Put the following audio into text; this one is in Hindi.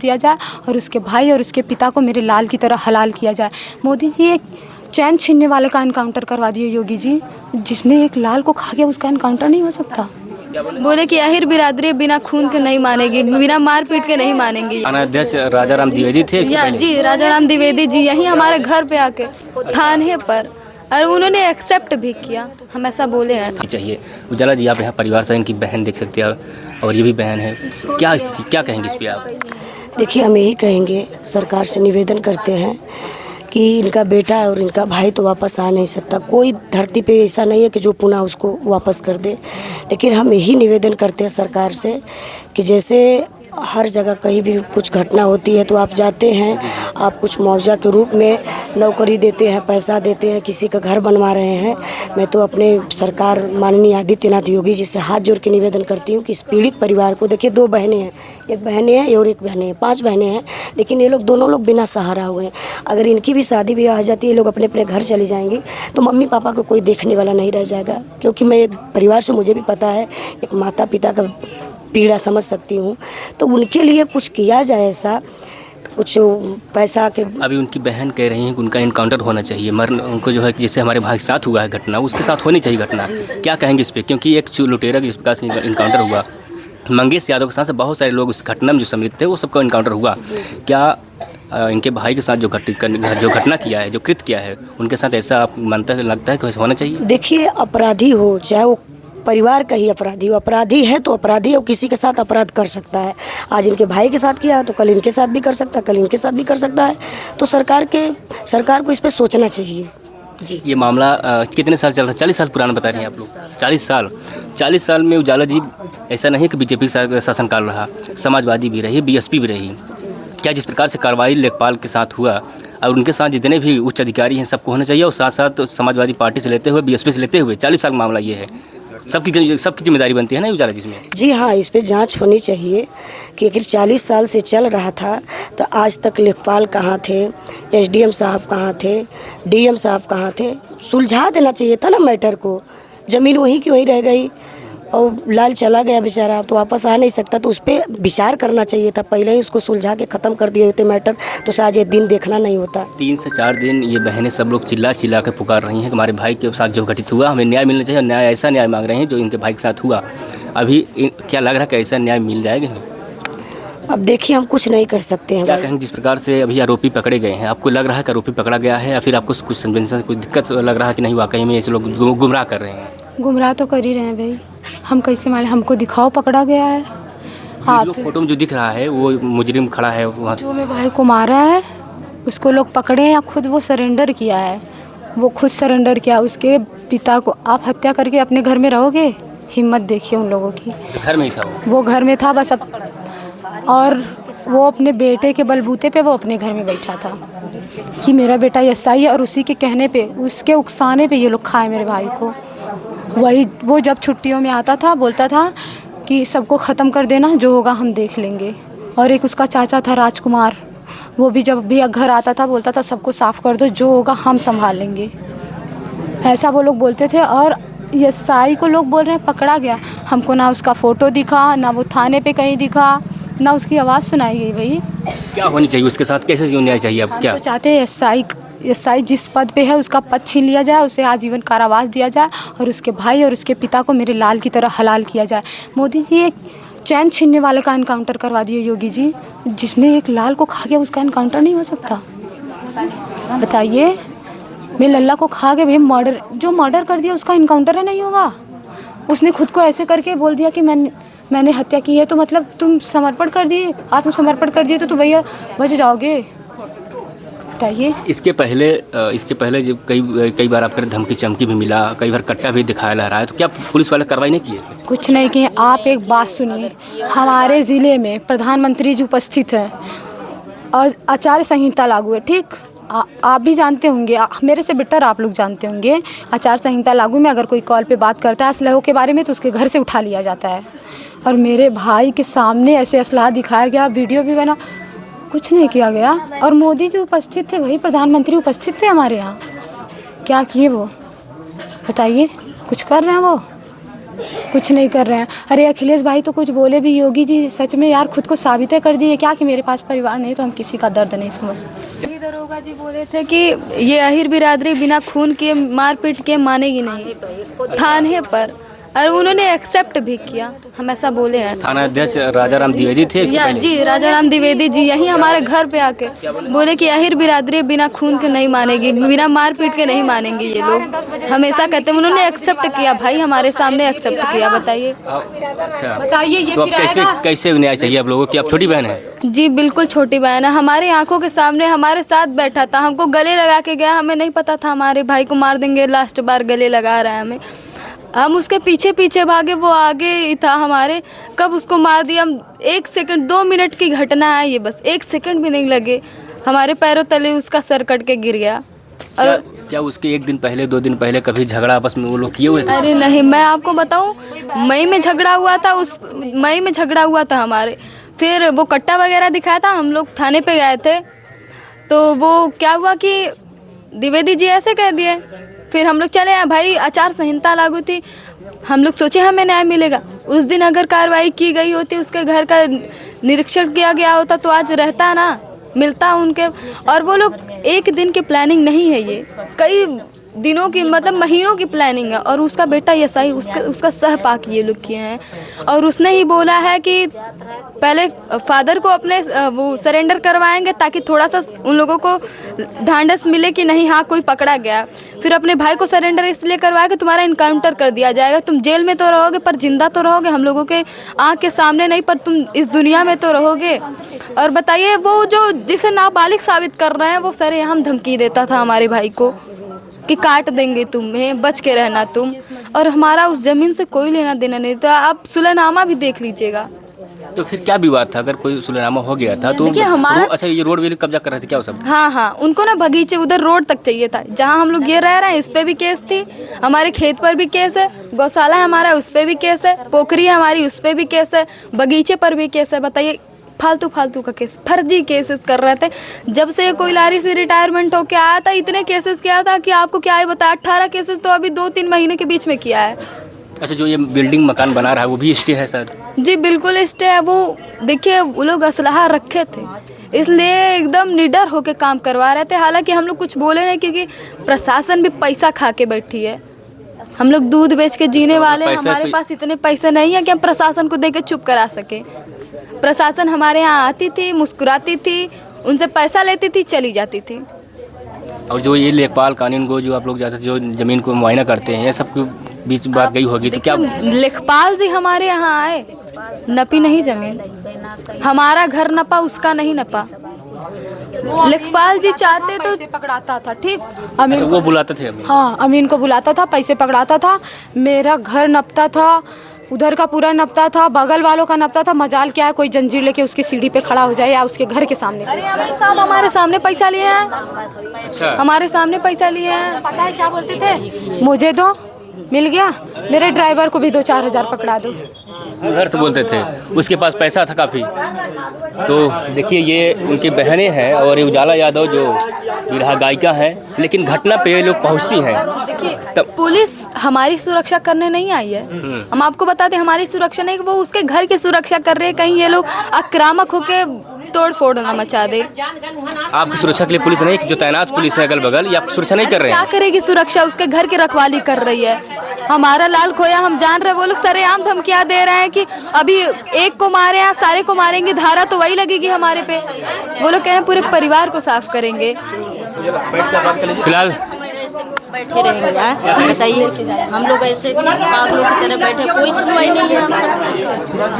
दिया जाए और उसके भाई और उसके पिता को मेरे लाल की तरह हलाल किया जाए। मोदी जी एक चैन छीनने वाले का इनकाउंटर करवा दिए योगी जी, जिसने एक लाल को खा गया उसका इनकाउंटर नहीं हो सकता। बोले कि आहिर बिरादरी बिना खून के नहीं मानेगी, बिना मार पीट के नहीं मानेंगी। अध्यक्ष राजाराम द्विवेदी थे जी, राजाराम द्विवेदी जी यहीं हमारे घर पे आके थाने पर, और उन्होंने एक्सेप्ट भी किया, हम ऐसा बोले हैं। चाहिए उजाला जी, आप यहाँ परिवार से इनकी बहन देख सकते हैं और ये भी बहन है, क्या स्थिति, क्या कहेंगे इस पे आप? देखिए, हम यही कहेंगे, सरकार से निवेदन करते हैं कि इनका बेटा और इनका भाई तो वापस आ नहीं सकता। कोई धरती पे ऐसा नहीं है कि जो पुनः उसको वापस कर दे, लेकिन हम यही निवेदन करते हैं सरकार से कि जैसे हर जगह कहीं भी कुछ घटना होती है तो आप जाते हैं, आप कुछ मुआवजा के रूप में नौकरी देते हैं, पैसा देते हैं, किसी का घर बनवा रहे हैं। मैं तो अपने सरकार माननीय आदित्यनाथ योगी जी से हाथ जोड़ के निवेदन करती हूँ कि इस पीड़ित परिवार को, देखिए 2 बहनें हैं, एक बहनें हैं और एक बहनें हैं, 5 बहनें हैं, लेकिन ये लोग दोनों लोग बिना सहारा हुए हैं। अगर इनकी भी शादी ब्याह हो जाती है, ये लोग अपने अपने घर चली जाएंगी तो मम्मी पापा को कोई देखने वाला नहीं रह जाएगा। क्योंकि मैं एक परिवार से, मुझे भी पता है, एक माता पिता का पीड़ा समझ सकती हूँ, तो उनके लिए कुछ किया जाए, ऐसा कुछ पैसा के। अभी उनकी बहन कह रही हैं कि उनका इनकाउंटर होना चाहिए, मरण उनको जो है जैसे हमारे भाई के साथ हुआ है घटना, उसके साथ होनी चाहिए घटना। क्या कहेंगे इस पर? क्योंकि एक लुटेरा जिस प्रकार से इनकाउंटर हुआ, मंगेश यादव के साथ बहुत सारे लोग उस घटना में जो सम्मिलित थे वो सबका इनकाउंटर हुआ। क्या इनके भाई के साथ जो घटना किया है, जो कृत्य किया है, उनके साथ ऐसा आप मानता है, लगता है कि होना चाहिए? देखिए, अपराधी हो चाहे वो परिवार का ही अपराधी हो, अपराधी है तो अपराधी है, किसी के साथ अपराध कर सकता है। आज इनके भाई के साथ किया है तो कल इनके साथ भी कर सकता है, कल इनके साथ भी कर सकता है। तो सरकार को इस पर सोचना चाहिए जी। ये मामला कितने साल चल रहा है? 40 साल पुराना बता रही हैं आप लोग। 40 साल में उजाला जी, ऐसा नहीं कि बीजेपी शासनकाल रहा, समाजवादी भी रही, बीएसपी भी रही। क्या जिस प्रकार से कार्रवाई लेखपाल के साथ हुआ और उनके साथ जितने भी उच्च अधिकारी हैं सबको होना चाहिए, और साथ साथ समाजवादी पार्टी से लेते हुए, बीएसपी से लेते हुए 40 साल का मामला ये है, सबकी जिम्मेदारी बनती है ना उजाला जी इसमें? जी हाँ, इस पे जांच होनी चाहिए कि अगर 40 साल से चल रहा था तो आज तक लेखपाल कहाँ थे, एसडीएम साहब कहाँ थे, डीएम साहब कहाँ थे? सुलझा देना चाहिए था ना मैटर को। ज़मीन वहीं की वहीं रह गई और लाल चला गया बेचारा, तो वापस आ नहीं सकता, तो उस पर विचार करना चाहिए था। पहले ही उसको सुलझा के ख़त्म कर दिए होते मैटर, तो शायद ये दिन देखना नहीं होता। 3 से 4 दिन ये बहनें सब लोग चिल्ला के पुकार रही हैं कि हमारे भाई के साथ जो घटित हुआ, हमें न्याय मिलना चाहिए, और न्याय ऐसा न्याय मांग रहे हैं जो इनके भाई के साथ हुआ। अभी क्या लग रहा है कि ऐसा न्याय मिल जाएगा? अब देखिए, हम कुछ नहीं कह सकते हैं। क्या कहेंगे जिस प्रकार से अभी आरोपी पकड़े गए हैं, आपको लग रहा है कि आरोपी पकड़ा गया है, या फिर आपको कुछ संवेदनशील कोई दिक्कत लग रहा है कि नहीं वाकई में ऐसे लोग गुमराह कर रहे हैं? गुमराह तो कर ही रहे हैं भाई, हम कैसे माने? हमको दिखाओ पकड़ा गया है। जो फोटो में जो दिख रहा है वो मुजरिम खड़ा है वहाँ, जो मेरे भाई को मारा है उसको लोग पकड़े हैं या खुद वो सरेंडर किया है? वो खुद सरेंडर किया। उसके पिता को आप हत्या करके अपने घर में रहोगे? हिम्मत देखिए उन लोगों की। घर में ही था वो घर में था बस और वो अपने बेटे के बलबूते पे वो अपने घर में बैठा था कि मेरा बेटा एसआई है, और उसी के कहने पे, उसके उकसाने पे ये लोग खाए मेरे भाई को। वही वो जब छुट्टियों में आता था बोलता था कि सबको ख़त्म कर देना, जो होगा हम देख लेंगे। और एक उसका चाचा था राजकुमार, वो भी जब भी घर आता था बोलता था सबको साफ़ कर दो, जो होगा हम संभाल लेंगे, ऐसा वो लोग बोलते थे। और एसआई को लोग बोल रहे हैं पकड़ा गया, हमको ना उसका फ़ोटो दिखा, ना वो थाने पे कहीं दिखा, ना उसकी आवाज़ सुनाई गई। भाई क्या होनी चाहिए उसके साथ, कैसे न्याय चाहिए? आप क्या तो चाहते हैं? एसआई जिस पद पे है उसका पद छीन लिया जाए, उसे आजीवन कारावास दिया जाए, और उसके भाई और उसके पिता को मेरे लाल की तरह हलाल किया जाए। मोदी जी एक चैन छीनने वाले का इनकाउंटर करवा दिए योगी जी, जिसने एक लाल को खा गया उसका इनकाउंटर नहीं हो सकता? बताइए, मेरे लल्ला को खा के भी मर्डर कर दिया उसका इनकाउंटर है नहीं होगा? उसने खुद को ऐसे करके बोल दिया कि मैंने हत्या की है, तो मतलब तुम समर्पण कर दिए, आत्मसमर्पण कर दिए, तो भैया बच जाओगे? बताइए। इसके पहले जब कई बार आपको धमकी चमकी भी मिला, कई बार कट्टा भी दिखाया जा रहा है, तो क्या पुलिस वाले कार्रवाई नहीं किए? कुछ नहीं किए। आप एक बात सुनिए, हमारे ज़िले में प्रधानमंत्री जी उपस्थित हैं और आचार संहिता लागू है, ठीक? आप भी जानते होंगे, मेरे से बेटर आप लोग जानते होंगे, आचार संहिता लागू में अगर कोई कॉल पे बात करता है असलहों के बारे में तो उसके घर से उठा लिया जाता है। और मेरे भाई के सामने ऐसे असलहा दिखाया गया, वीडियो भी बना, कुछ नहीं किया गया। और मोदी जी उपस्थित थे, वही प्रधानमंत्री उपस्थित थे हमारे यहाँ, क्या किए वो? बताइए, कुछ कर रहे हैं वो? कुछ नहीं कर रहे हैं। अरे अखिलेश भाई तो कुछ बोले भी, योगी जी सच में यार खुद को साबित कर दिए क्या कि मेरे पास परिवार नहीं, तो हम किसी का दर्द नहीं समझ सकते। यही दरोगा जी बोले थे कि ये अहिर बिरादरी बिना खून के मारपीट के मानेगी नहीं थाने पर, और उन्होंने एक्सेप्ट भी किया। हम ऐसा बोले हैं। थाना अध्यक्ष राजाराम द्विवेदी थे इसके पहले? जी राजाराम द्विवेदी जी यही हमारे घर पे आके बोले कि अहिर बिरादरी बिना खून के नहीं मानेगी, बिना मारपीट के नहीं मानेंगे ये लोग, हमेशा कहते हैं। उन्होंने एक्सेप्ट किया भाई, हमारे सामने एक्सेप्ट किया। बताइए अच्छा, बताइए ये तो अब फिर कैसे आएगा? कैसे न्याय चाहिए आप लोगों की? आप छोटी बहन है? जी बिल्कुल छोटी बहन है, हमारी आंखों के सामने हमारे साथ बैठा था, हमको गले लगा के गया। हमें नहीं पता था हमारे भाई को मार देंगे, लास्ट बार गले लगा रहा है हमें। हम उसके पीछे पीछे भागे, वो आगे ही था हमारे, कब उसको मार दिया। हम 1 सेकंड 2 मिनट की घटना है ये, बस 1 सेकंड भी नहीं लगे, हमारे पैरों तले उसका सर कट के गिर गया। और क्या उसके 1 दिन पहले 2 दिन पहले कभी झगड़ा आपस में वो लोग किए हुए थे? अरे नहीं, मैं आपको बताऊं, मई में झगड़ा हुआ था, उस मई में झगड़ा हुआ था हमारे। फिर वो कट्टा वगैरह दिखाया था, हम लोग थाने पे गए थे, तो वो क्या हुआ कि द्विवेदी जी ऐसे कह दिए। फिर हम लोग चले आए भाई, आचार संहिता लागू थी, हम लोग सोचे हमें न्याय मिलेगा। उस दिन अगर कार्रवाई की गई होती, उसके घर का निरीक्षण किया गया होता, तो आज रहता ना, मिलता उनके। और वो लोग 1 दिन की प्लानिंग नहीं है, ये कई दिनों की, मतलब महीनों की प्लानिंग है। और उसका बेटा यसाई, उसका सहपाक ये लोग किए हैं। और उसने ही बोला है कि पहले फादर को अपने वो सरेंडर करवाएंगे, ताकि थोड़ा सा उन लोगों को ढांढस मिले कि नहीं हाँ कोई पकड़ा गया। फिर अपने भाई को सरेंडर इसलिए करवाया कि तुम्हारा इनकाउंटर कर दिया जाएगा, तुम जेल में तो रहोगे पर जिंदा तो रहोगे, हम लोगों के आँख के सामने नहीं, पर तुम इस दुनिया में तो रहोगे। और बताइए, वो जो जिसे नाबालिग साबित कर रहे हैं, वो सरेआम धमकी देता था हमारे भाई को कि काट देंगे तुम्हें, बच के रहना तुम। और हमारा उस ज़मीन से कोई लेना देना नहीं था। आप सुलहनामा भी देख लीजिएगा। तो फिर क्या विवाद था? अगर कोई सुलहनामा हो गया था तो देखिए, हमारा- अच्छा, ये रोड भी कब्जा कर रहे थे क्या वो सब? हाँ, उनको ना बगीचे उधर रोड तक चाहिए था, जहाँ हम लोग ये रह रहे हैं, इस पे भी केस थी, हमारे खेत पर भी केस है, गौशाला है हमारा, उस पे भी केस है, पोखरी है हमारी, उस पे भी केस है, बगीचे पर भी केस है। बताइए, फालतू का केस, फर्जी केसेस कर रहे थे। जब से कोई लारी से रिटायरमेंट होके आया था, इतने केसेस किया था कि आपको क्या है बताया। 18 केसेस तो अभी 2-3 महीने के बीच में किया है। अच्छा, जो ये बिल्डिंग मकान बना रहा है वो भी स्टे है सर? जी बिल्कुल स्टे है। वो देखिए, वो लोग असलहा रखे थे, इसलिए एकदम निडर होके काम करवा रहे थे। हालांकि हम लोग कुछ बोले नहीं, क्योंकि प्रशासन भी पैसा खा के बैठी है। हम लोग दूध बेच के जीने वाले हैं, हमारे पास इतने पैसे नहीं है कि हम प्रशासन को दे के चुप करा सके। प्रशासन हमारे यहाँ आती थी, मुस्कुराती थी, उनसे पैसा लेती थी, चली जाती थी। और जो ये लेखपाल कानून को जो आप लोग जाते जो ज़मीन को मुआयना करते हैं, ये सब के बीच बात गई होगी, तो क्या? लेखपाल जी हमारे यहाँ आए, नपी नहीं ज़मीन, हमारा घर नपा, उसका नहीं नपा। लेखपाल जी चाहते तो पैसे पकड़ाता था, ठीक, अच्छा, अमीन वो बुलाते थे अमीन? हाँ, अमीन को बुलाता था, पैसे पकड़ाता था, मेरा घर नपता था, उधर का पूरा नपता था, बगल वालों का नपता था। मजाल क्या है, कोई जंजीर लेके उसकी सीढ़ी पे खड़ा हो जाए या उसके घर के सामने। अरे अमीन साहब हमारे सामने पैसा लिए हैं, अच्छा, हमारे सामने पैसा लिए हैं। पता है क्या बोलते थे, मुझे दो, मिल गया, मेरे ड्राइवर को भी 2-4 हज़ार पकड़ा दो। उधर से बोलते थे, उसके पास पैसा था काफ़ी। तो देखिए, ये उनकी बहनें हैं और ये उजाला यादव जो विरहा गायिका हैं, लेकिन घटना पे ये लोग पहुंचती हैं। देखिए, पुलिस हमारी सुरक्षा करने नहीं आई है। हम आपको बता दें, हमारी सुरक्षा नहीं, वो उसके घर की सुरक्षा कर रहे हैं। कहीं ये लोग आक्रामक होके तोड़ फोड़ ना मचा दे। आपकी सुरक्षा के लिए पुलिस नहीं, जो तैनात पुलिस है अगल बगल, या सुरक्षा नहीं कर रहे क्या हैं? करेगी सुरक्षा, उसके घर की रखवाली कर रही है। हमारा लाल खोया, हम जान रहे, वो लोग सरेआम धमकियां दे रहे हैं कि अभी एक को मारे हैं, सारे को मारेंगे, धारा तो वही लगेगी हमारे पे। वो लोग कह रहे हैं पूरे परिवार को साफ करेंगे। फिलहाल बैठे रहेंगे यार, बताइए, हम लोग ऐसे पागलों की तरह बैठे, कोई सुनवाई नहीं है हम सब।